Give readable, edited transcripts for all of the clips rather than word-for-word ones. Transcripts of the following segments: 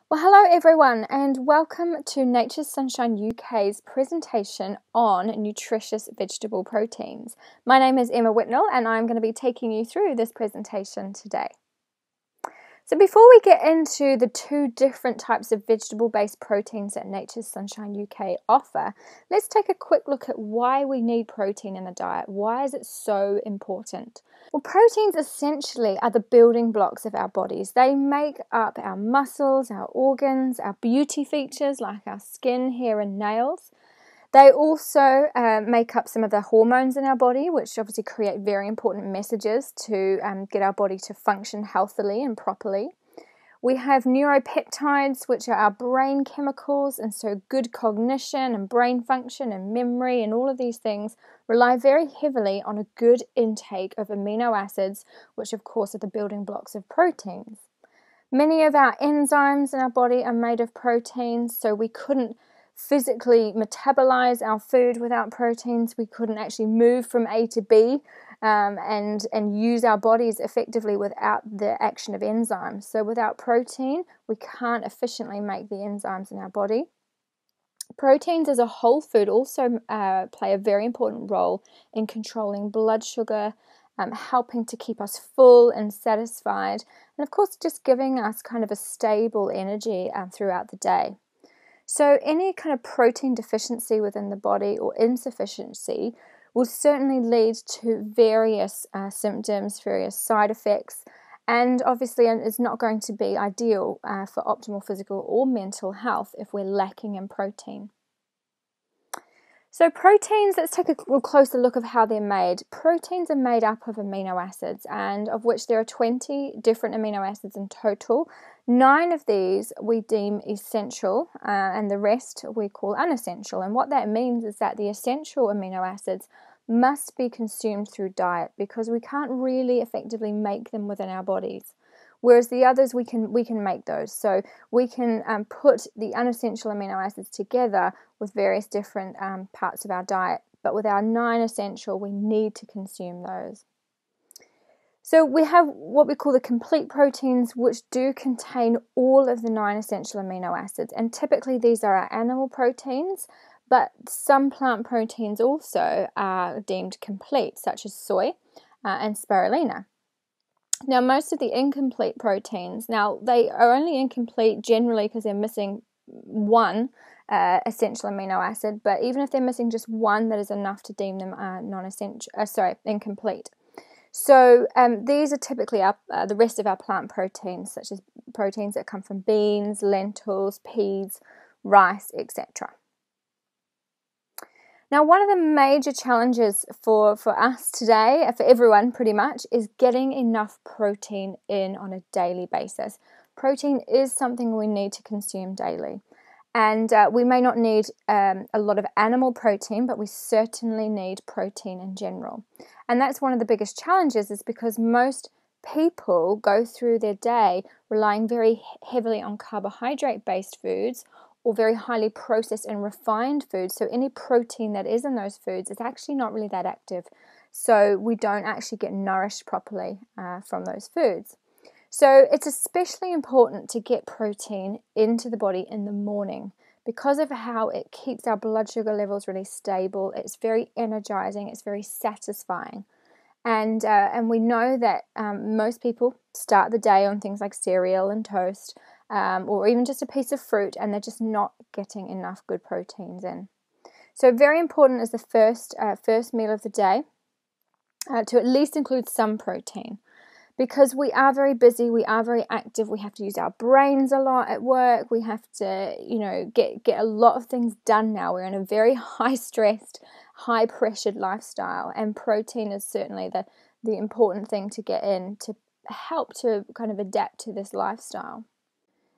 Well, hello everyone, and welcome to Nature's Sunshine UK's presentation on nutritious vegetable proteins. My name is Emma Whitnall, and I'm going to be taking you through this presentation today. So before we get into the two different types of vegetable-based proteins that Nature's Sunshine UK offer, let's take a quick look at why we need protein in the diet. Why is it so important? Well, proteins essentially are the building blocks of our bodies. They make up our muscles, our organs, our beauty features like our skin, hair and nails. They also make up some of the hormones in our body, which obviously create very important messages to get our body to function healthily and properly. We have neuropeptides, which are our brain chemicals, and so good cognition and brain function and memory and all of these things rely very heavily on a good intake of amino acids, which of course are the building blocks of proteins. Many of our enzymes in our body are made of proteins, so we couldn't physically metabolize our food without proteins. We couldn't actually move from A to B and use our bodies effectively without the action of enzymes. So without protein, we can't efficiently make the enzymes in our body. Proteins as a whole food also play a very important role in controlling blood sugar, helping to keep us full and satisfied, and of course just giving us kind of a stable energy throughout the day. So any kind of protein deficiency within the body or insufficiency will certainly lead to various symptoms, various side effects, and obviously is not going to be ideal for optimal physical or mental health if we're lacking in protein. So proteins, let's take a closer look of how they're made. Proteins are made up of amino acids, and of which there are 20 different amino acids in total. 9 of these we deem essential, and the rest we call unessential. And what that means is that the essential amino acids must be consumed through diet because we can't really effectively make them within our bodies. Whereas the others, we can make those. So we can put the unessential amino acids together with various different parts of our diet. But with our 9 essential, we need to consume those. So we have what we call the complete proteins, which do contain all of the 9 essential amino acids. And typically these are our animal proteins, but some plant proteins also are deemed complete, such as soy and spirulina. Now, most of the incomplete proteins, now they are only incomplete generally because they're missing one essential amino acid, but even if they're missing just one, that is enough to deem them incomplete. So these are typically the rest of our plant proteins, such as proteins that come from beans, lentils, peas, rice, etc. Now, one of the major challenges for us today, for everyone pretty much, is getting enough protein in on a daily basis. Protein is something we need to consume daily. And we may not need a lot of animal protein, but we certainly need protein in general. And that's one of the biggest challenges, is because most people go through their day relying very heavily on carbohydrate-based foods or very highly processed and refined foods. So any protein that is in those foods is actually not really that active. So we don't actually get nourished properly from those foods. So it's especially important to get protein into the body in the morning because of how it keeps our blood sugar levels really stable. It's very energizing, it's very satisfying. And we know that most people start the day on things like cereal and toast, or even just a piece of fruit, and they're just not getting enough good proteins in. So very important is the first meal of the day to at least include some protein, because we are very busy, we are very active, we have to use our brains a lot at work, we have to get a lot of things done now. We're in a very high-stressed, high-pressured lifestyle, and protein is certainly the important thing to get in to help to kind of adapt to this lifestyle.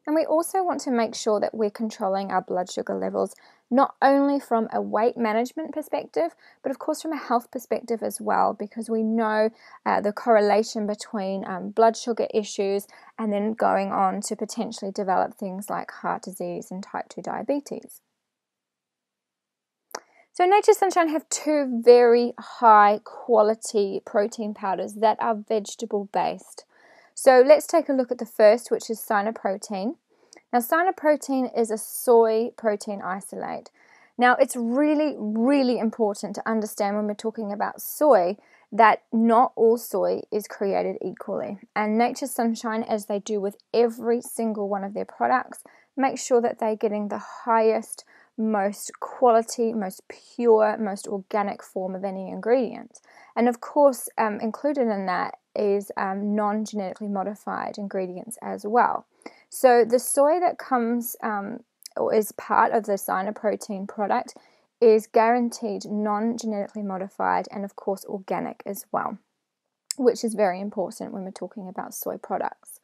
And we also want to make sure that we're controlling our blood sugar levels, not only from a weight management perspective, but of course from a health perspective as well, because we know the correlation between blood sugar issues and then going on to potentially develop things like heart disease and type 2 diabetes. So Nature's Sunshine have 2 very high quality protein powders that are vegetable based. So let's take a look at the first, which is SynerProTein. Now, SynerProTein is a soy protein isolate. Now, it's really, really important to understand when we're talking about soy that not all soy is created equally. And Nature's Sunshine, as they do with every single one of their products, make sure that they're getting the highest, most quality, most pure, most organic form of any ingredient. And of course, included in that is non-genetically modified ingredients as well. So the soy that comes or is part of the SynerProTein product is guaranteed non-genetically modified and of course organic as well, which is very important when we're talking about soy products.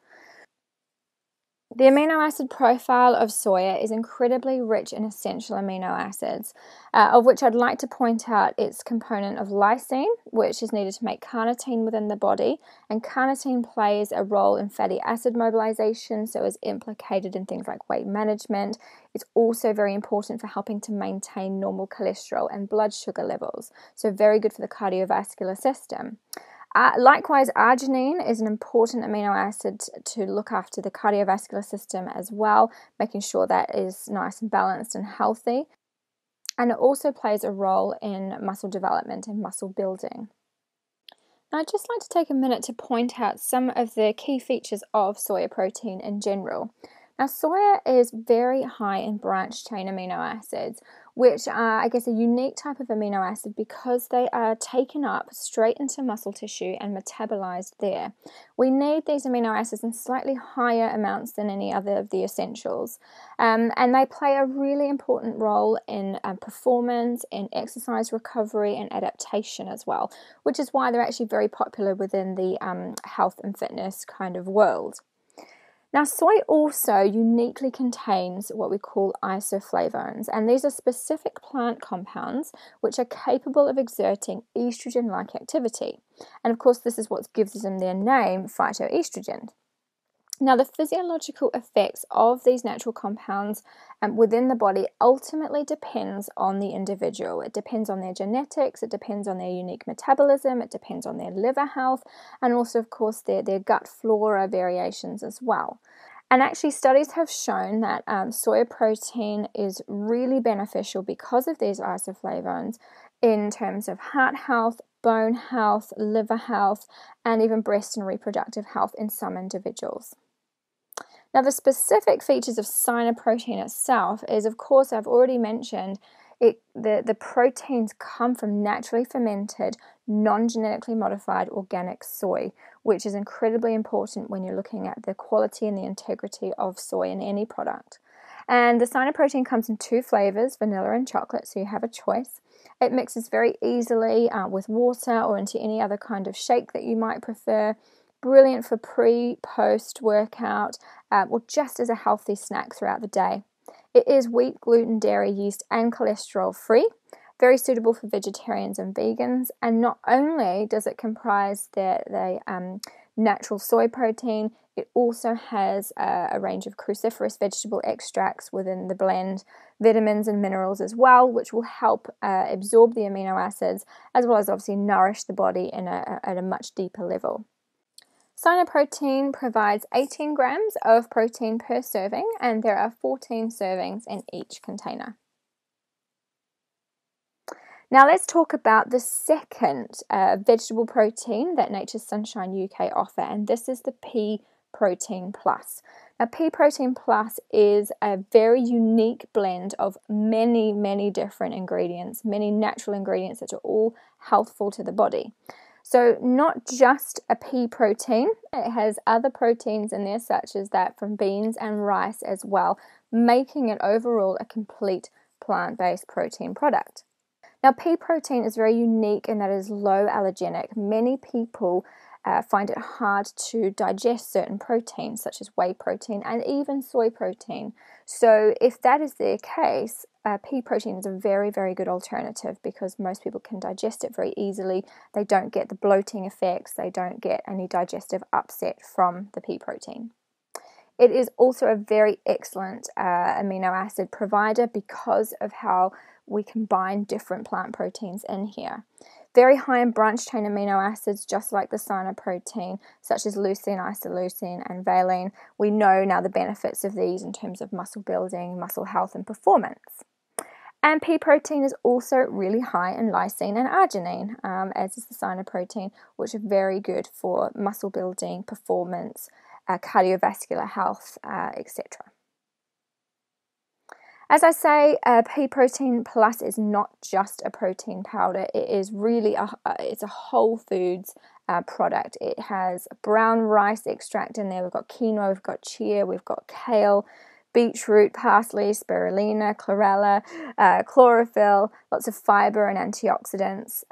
The amino acid profile of soya is incredibly rich in essential amino acids, of which I'd like to point out its component of lysine, which is needed to make carnitine within the body, and carnitine plays a role in fatty acid mobilization, so is implicated in things like weight management. It's also very important for helping to maintain normal cholesterol and blood sugar levels, so very good for the cardiovascular system. Likewise, arginine is an important amino acid to look after the cardiovascular system as well, making sure that is nice and balanced and healthy. And it also plays a role in muscle development and muscle building. Now, I'd just like to take a minute to point out some of the key features of soya protein in general. Now, soya is very high in branched chain amino acids, which are, I guess, a unique type of amino acid because they are taken up straight into muscle tissue and metabolized there. We need these amino acids in slightly higher amounts than any other of the essentials, and they play a really important role in performance, in exercise recovery, and adaptation as well, which is why they're actually very popular within the health and fitness kind of world. Now, soy also uniquely contains what we call isoflavones, and these are specific plant compounds which are capable of exerting estrogen-like activity. And of course, this is what gives them their name, phytoestrogen. Now, the physiological effects of these natural compounds within the body ultimately depends on the individual. It depends on their genetics, it depends on their unique metabolism, it depends on their liver health, and also, of course, their gut flora variations as well. And actually, studies have shown that soya protein is really beneficial because of these isoflavones in terms of heart health, bone health, liver health, and even breast and reproductive health in some individuals. Now, the specific features of SynerProTein itself is, of course, I've already mentioned, the proteins come from naturally fermented, non-genetically modified organic soy, which is incredibly important when you're looking at the quality and the integrity of soy in any product. And the SynerProTein comes in two flavors, vanilla and chocolate, so you have a choice. It mixes very easily with water or into any other kind of shake that you might prefer. Brilliant for pre-post workout or just as a healthy snack throughout the day. It is wheat, gluten, dairy, yeast and cholesterol free, very suitable for vegetarians and vegans, and not only does it comprise the natural soy protein, it also has a range of cruciferous vegetable extracts within the blend, vitamins and minerals as well, which will help absorb the amino acids as well as obviously nourish the body at a much deeper level. SynerProTein provides 18 grams of protein per serving, and there are 14 servings in each container. Now let's talk about the second vegetable protein that Nature's Sunshine UK offer, and this is the Pea Protein Plus. Now, Pea Protein Plus is a very unique blend of many different ingredients, many natural ingredients that are all healthful to the body. So not just a pea protein, it has other proteins in there such as that from beans and rice as well, making it overall a complete plant-based protein product. Now, pea protein is very unique in that it is low allergenic. Many people find it hard to digest certain proteins such as whey protein and even soy protein. So if that is the case, pea protein is a very good alternative because most people can digest it very easily. They don't get the bloating effects, they don't get any digestive upset from the pea protein. It is also a very excellent amino acid provider because of how we combine different plant proteins in here. Very high in branched chain amino acids, just like the SynerProTein, such as leucine, isoleucine, and valine. We know now the benefits of these in terms of muscle building, muscle health, and performance. And pea protein is also really high in lysine and arginine, as is the SynerProTein, which are very good for muscle building, performance, cardiovascular health, etc. As I say, Pea Protein Plus is not just a protein powder. It is really it's a whole foods product. It has brown rice extract in there. We've got quinoa, we've got chia, we've got kale, beetroot, parsley, spirulina, chlorella, chlorophyll, lots of fiber and antioxidants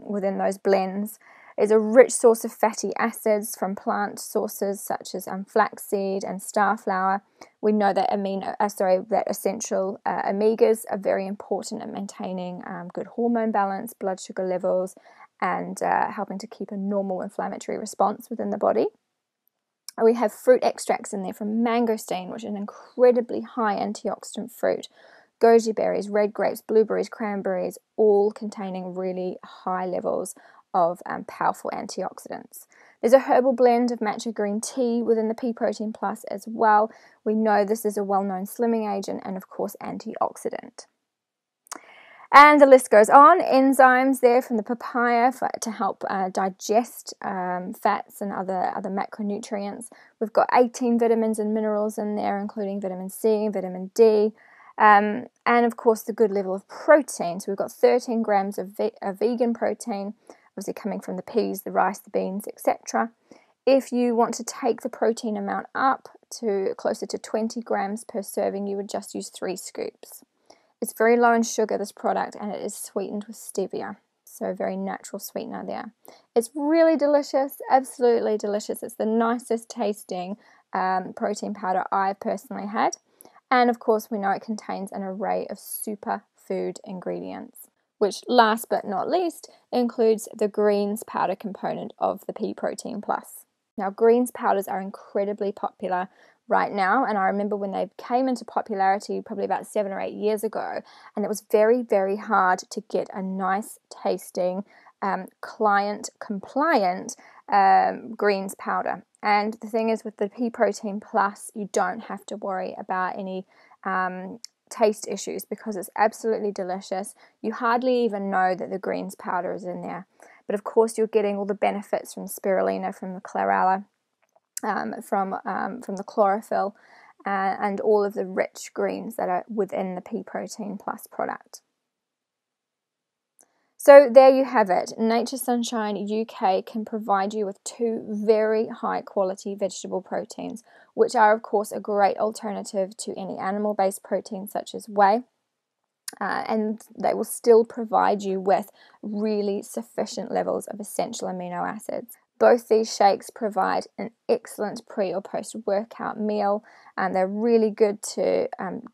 within those blends. It's a rich source of fatty acids from plant sources such as flaxseed and starflower. We know that that essential omegas are very important at maintaining good hormone balance, blood sugar levels, and helping to keep a normal inflammatory response within the body. We have fruit extracts in there from mangosteen, which is an incredibly high antioxidant fruit. Goji berries, red grapes, blueberries, cranberries, all containing really high levels of powerful antioxidants. There's a herbal blend of matcha green tea within the Pea Protein Plus as well. We know this is a well-known slimming agent and, of course, antioxidant. And the list goes on. Enzymes there from the papaya to help digest fats and other macronutrients. We've got 18 vitamins and minerals in there, including vitamin C and vitamin D. And of course, the good level of protein. So we've got 13 grams of vegan protein, obviously coming from the peas, the rice, the beans, etc. If you want to take the protein amount up to closer to 20 grams per serving, you would just use 3 scoops. It's very low in sugar, this product, and it is sweetened with stevia. So very natural sweetener there. It's really delicious, absolutely delicious. It's the nicest tasting protein powder I've personally had. And of course, we know it contains an array of superfood ingredients, which last but not least includes the greens powder component of the Pea Protein Plus. Now, greens powders are incredibly popular right now, and I remember when they came into popularity probably about 7 or 8 years ago, and it was very, very hard to get a nice tasting client compliant greens powder. And the thing is, with the Pea Protein Plus, you don't have to worry about any taste issues because it's absolutely delicious. You hardly even know that the greens powder is in there. But of course, you're getting all the benefits from spirulina, from the chlorella, from the chlorophyll, and all of the rich greens that are within the Pea Protein Plus product. So there you have it. Nature's Sunshine UK can provide you with 2 very high quality vegetable proteins, which are of course a great alternative to any animal-based protein such as whey. And they will still provide you with really sufficient levels of essential amino acids. Both these shakes provide an excellent pre or post workout meal, and they're really good to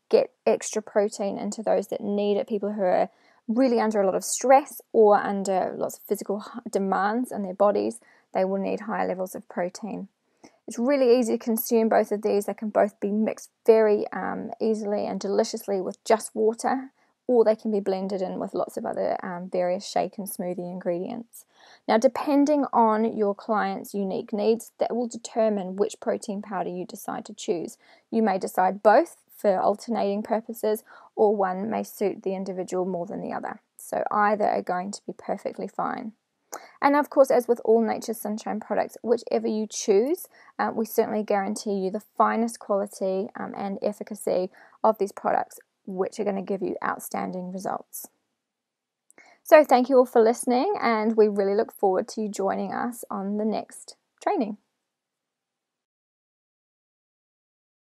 get extra protein into those that need it, people who are really under a lot of stress or under lots of physical demands on their bodies. They will need higher levels of protein. It's really easy to consume both of these. They can both be mixed very easily and deliciously with just water, or they can be blended in with lots of other various shake and smoothie ingredients. Now, depending on your client's unique needs, that will determine which protein powder you decide to choose. You may decide both for alternating purposes, or one may suit the individual more than the other. So either are going to be perfectly fine. And of course, as with all Nature's Sunshine products, whichever you choose, we certainly guarantee you the finest quality and efficacy of these products, which are going to give you outstanding results. So thank you all for listening, and we really look forward to you joining us on the next training.